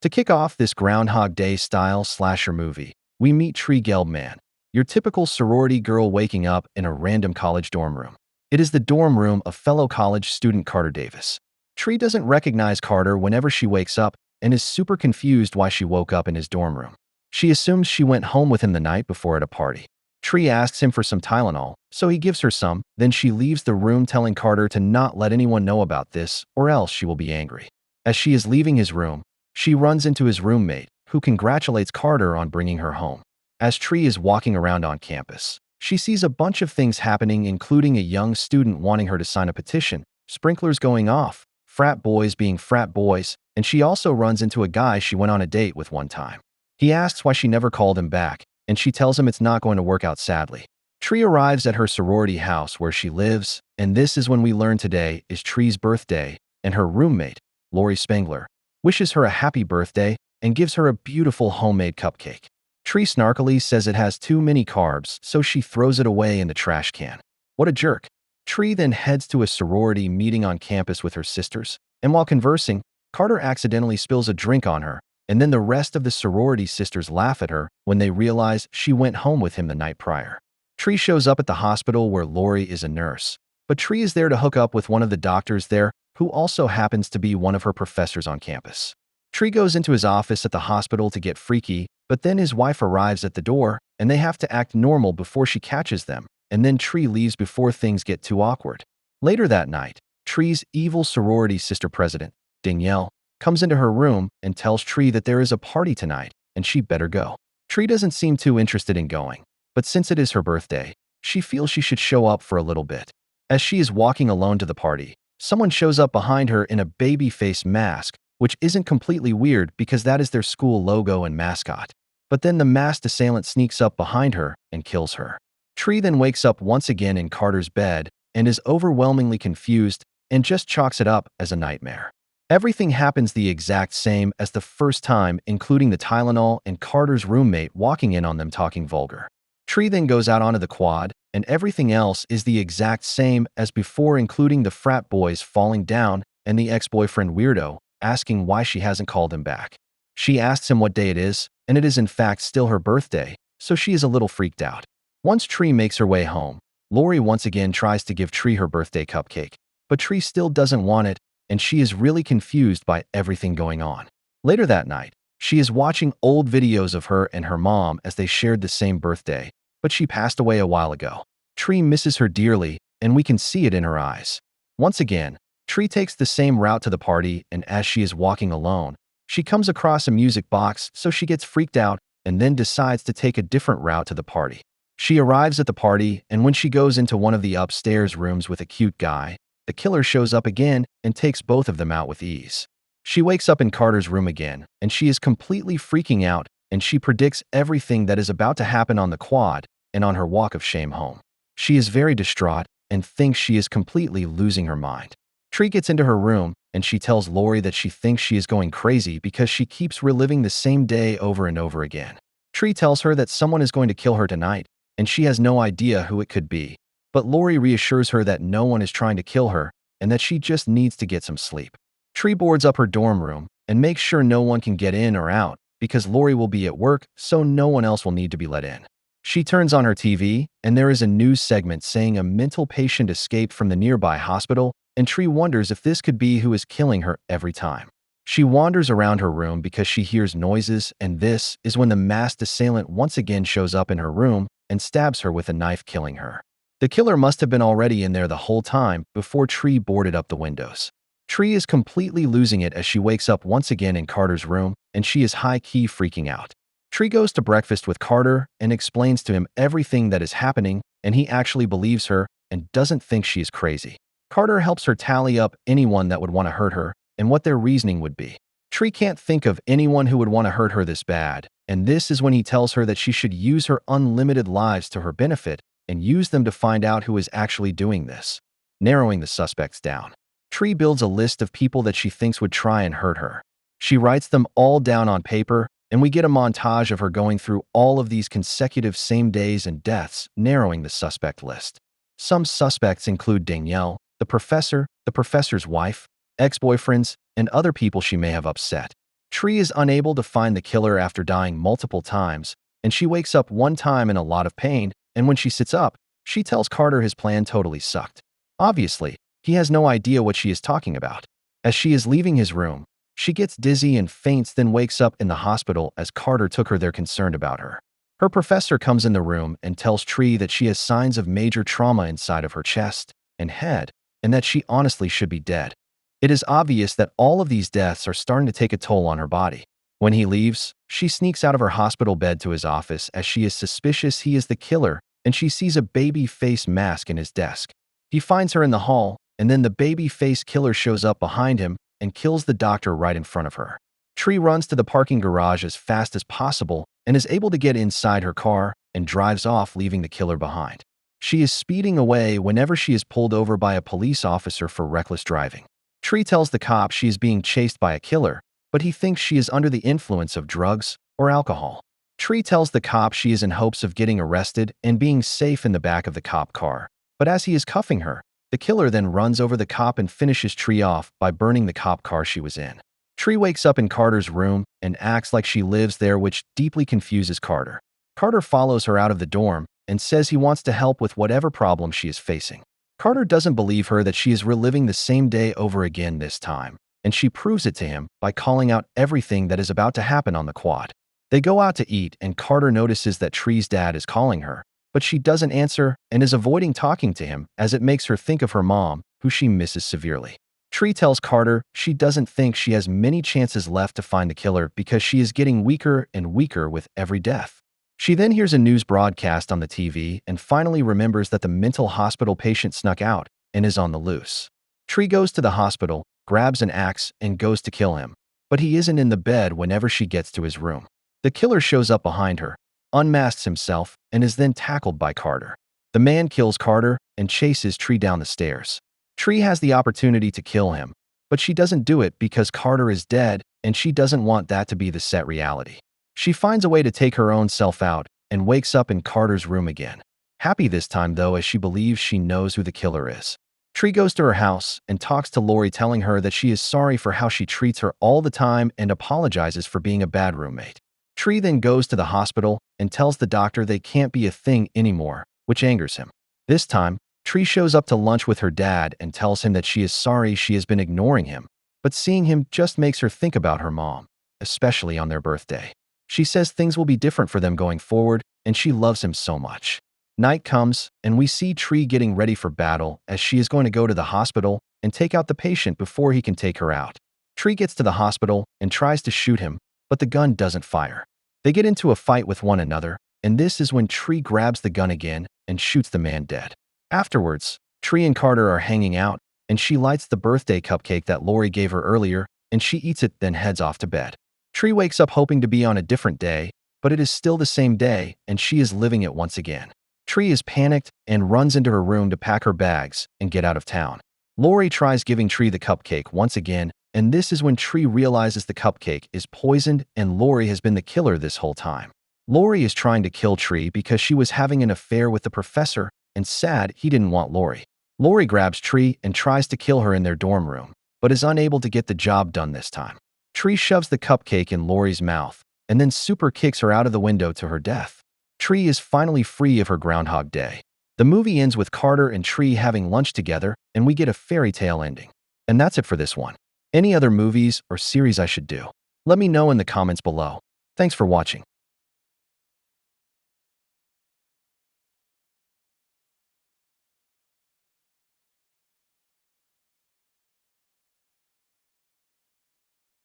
To kick off this Groundhog Day-style slasher movie, we meet Tree Gelbman, your typical sorority girl waking up in a random college dorm room. It is the dorm room of fellow college student Carter Davis. Tree doesn't recognize Carter whenever she wakes up and is super confused why she woke up in his dorm room. She assumes she went home with him the night before at a party. Tree asks him for some Tylenol, so he gives her some, then she leaves the room telling Carter to not let anyone know about this or else she will be angry. As she is leaving his room, she runs into his roommate, who congratulates Carter on bringing her home. As Tree is walking around on campus, she sees a bunch of things happening, including a young student wanting her to sign a petition, sprinklers going off, frat boys being frat boys, and she also runs into a guy she went on a date with one time. He asks why she never called him back, and she tells him it's not going to work out sadly. Tree arrives at her sorority house where she lives, and this is when we learn today is Tree's birthday, and her roommate, Lori Spangler, wishes her a happy birthday and gives her a beautiful homemade cupcake. Tree snarkily says it has too many carbs, so she throws it away in the trash can. What a jerk. Tree then heads to a sorority meeting on campus with her sisters, and while conversing, Carter accidentally spills a drink on her, and then the rest of the sorority sisters laugh at her when they realize she went home with him the night prior. Tree shows up at the hospital where Lori is a nurse, but Tree is there to hook up with one of the doctors there who also happens to be one of her professors on campus. Tree goes into his office at the hospital to get freaky, but then his wife arrives at the door, and they have to act normal before she catches them, and then Tree leaves before things get too awkward. Later that night, Tree's evil sorority sister president, Danielle, comes into her room and tells Tree that there is a party tonight, and she better go. Tree doesn't seem too interested in going, but since it is her birthday, she feels she should show up for a little bit. As she is walking alone to the party, someone shows up behind her in a baby face mask, which isn't completely weird because that is their school logo and mascot. But then the masked assailant sneaks up behind her and kills her. Tree then wakes up once again in Carter's bed and is overwhelmingly confused and just chalks it up as a nightmare. Everything happens the exact same as the first time, including the Tylenol and Carter's roommate walking in on them talking vulgar. Tree then goes out onto the quad, and everything else is the exact same as before, including the frat boys falling down and the ex-boyfriend weirdo asking why she hasn't called him back. She asks him what day it is, and it is in fact still her birthday, so she is a little freaked out. Once Tree makes her way home, Lori once again tries to give Tree her birthday cupcake, but Tree still doesn't want it, and she is really confused by everything going on. Later that night, she is watching old videos of her and her mom as they shared the same birthday, but she passed away a while ago. Tree misses her dearly, and we can see it in her eyes. Once again, Tree takes the same route to the party, and as she is walking alone, she comes across a music box, so she gets freaked out and then decides to take a different route to the party. She arrives at the party, and when she goes into one of the upstairs rooms with a cute guy, the killer shows up again and takes both of them out with ease. She wakes up in Carter's room again, and she is completely freaking out, and she predicts everything that is about to happen on the quad and on her walk of shame home. She is very distraught and thinks she is completely losing her mind. Tree gets into her room, and she tells Lori that she thinks she is going crazy because she keeps reliving the same day over and over again. Tree tells her that someone is going to kill her tonight, and she has no idea who it could be. But Lori reassures her that no one is trying to kill her and that she just needs to get some sleep. Tree boards up her dorm room and makes sure no one can get in or out because Lori will be at work, so no one else will need to be let in. She turns on her TV, and there is a news segment saying a mental patient escaped from the nearby hospital, and Tree wonders if this could be who is killing her every time. She wanders around her room because she hears noises, and this is when the masked assailant once again shows up in her room and stabs her with a knife, killing her. The killer must have been already in there the whole time before Tree boarded up the windows. Tree is completely losing it as she wakes up once again in Carter's room, and she is high-key freaking out. Tree goes to breakfast with Carter and explains to him everything that is happening, and he actually believes her and doesn't think she is crazy. Carter helps her tally up anyone that would want to hurt her and what their reasoning would be. Tree can't think of anyone who would want to hurt her this bad, and this is when he tells her that she should use her unlimited lives to her benefit and use them to find out who is actually doing this, narrowing the suspects down. Tree builds a list of people that she thinks would try and hurt her. She writes them all down on paper, and we get a montage of her going through all of these consecutive same days and deaths, narrowing the suspect list. Some suspects include Danielle, the professor's wife, ex-boyfriends, and other people she may have upset. Tree is unable to find the killer after dying multiple times, and she wakes up one time in a lot of pain, and when she sits up, she tells Carter his plan totally sucked. Obviously, he has no idea what she is talking about. As she is leaving his room, she gets dizzy and faints, then wakes up in the hospital as Carter took her there concerned about her. Her professor comes in the room and tells Tree that she has signs of major trauma inside of her chest and head, and that she honestly should be dead. It is obvious that all of these deaths are starting to take a toll on her body. When he leaves, she sneaks out of her hospital bed to his office as she is suspicious he is the killer, and she sees a baby face mask in his desk. He finds her in the hall, and then the baby face killer shows up behind him and kills the doctor right in front of her. Tree runs to the parking garage as fast as possible and is able to get inside her car and drives off, leaving the killer behind. She is speeding away whenever she is pulled over by a police officer for reckless driving. Tree tells the cop she is being chased by a killer, but he thinks she is under the influence of drugs or alcohol. Tree tells the cop she is in hopes of getting arrested and being safe in the back of the cop car, but as he is cuffing her, the killer then runs over the cop and finishes Tree off by burning the cop car she was in. Tree wakes up in Carter's room and acts like she lives there, which deeply confuses Carter. Carter follows her out of the dorm and says he wants to help with whatever problem she is facing. Carter doesn't believe her that she is reliving the same day over again this time, and she proves it to him by calling out everything that is about to happen on the quad. They go out to eat, and Carter notices that Tree's dad is calling her, but she doesn't answer and is avoiding talking to him as it makes her think of her mom, who she misses severely. Tree tells Carter she doesn't think she has many chances left to find the killer because she is getting weaker and weaker with every death. She then hears a news broadcast on the TV and finally remembers that the mental hospital patient snuck out and is on the loose. Tree goes to the hospital, grabs an axe, and goes to kill him, but he isn't in the bed whenever she gets to his room. The killer shows up behind her, unmasks himself, and is then tackled by Carter. The man kills Carter and chases Tree down the stairs. Tree has the opportunity to kill him, but she doesn't do it because Carter is dead and she doesn't want that to be the set reality. She finds a way to take her own self out and wakes up in Carter's room again. Happy this time, though, as she believes she knows who the killer is. Tree goes to her house and talks to Lori, telling her that she is sorry for how she treats her all the time and apologizes for being a bad roommate. Tree then goes to the hospital and tells the doctor they can't be a thing anymore, which angers him. This time, Tree shows up to lunch with her dad and tells him that she is sorry she has been ignoring him, but seeing him just makes her think about her mom, especially on their birthday. She says things will be different for them going forward, and she loves him so much. Night comes, and we see Tree getting ready for battle as she is going to go to the hospital and take out the patient before he can take her out. Tree gets to the hospital and tries to shoot him, but the gun doesn't fire. They get into a fight with one another, and this is when Tree grabs the gun again and shoots the man dead. Afterwards, Tree and Carter are hanging out, and she lights the birthday cupcake that Lori gave her earlier, and she eats it, then heads off to bed. Tree wakes up hoping to be on a different day, but it is still the same day, and she is living it once again. Tree is panicked and runs into her room to pack her bags and get out of town. Lori tries giving Tree the cupcake once again, and this is when Tree realizes the cupcake is poisoned and Lori has been the killer this whole time. Lori is trying to kill Tree because she was having an affair with the professor and sad he didn't want Lori. Lori grabs Tree and tries to kill her in their dorm room, but is unable to get the job done this time. Tree shoves the cupcake in Lori's mouth and then super kicks her out of the window to her death. Tree is finally free of her Groundhog Day. The movie ends with Carter and Tree having lunch together, and we get a fairy tale ending. And that's it for this one. Any other movies or series I should do? Let me know in the comments below. Thanks for watching.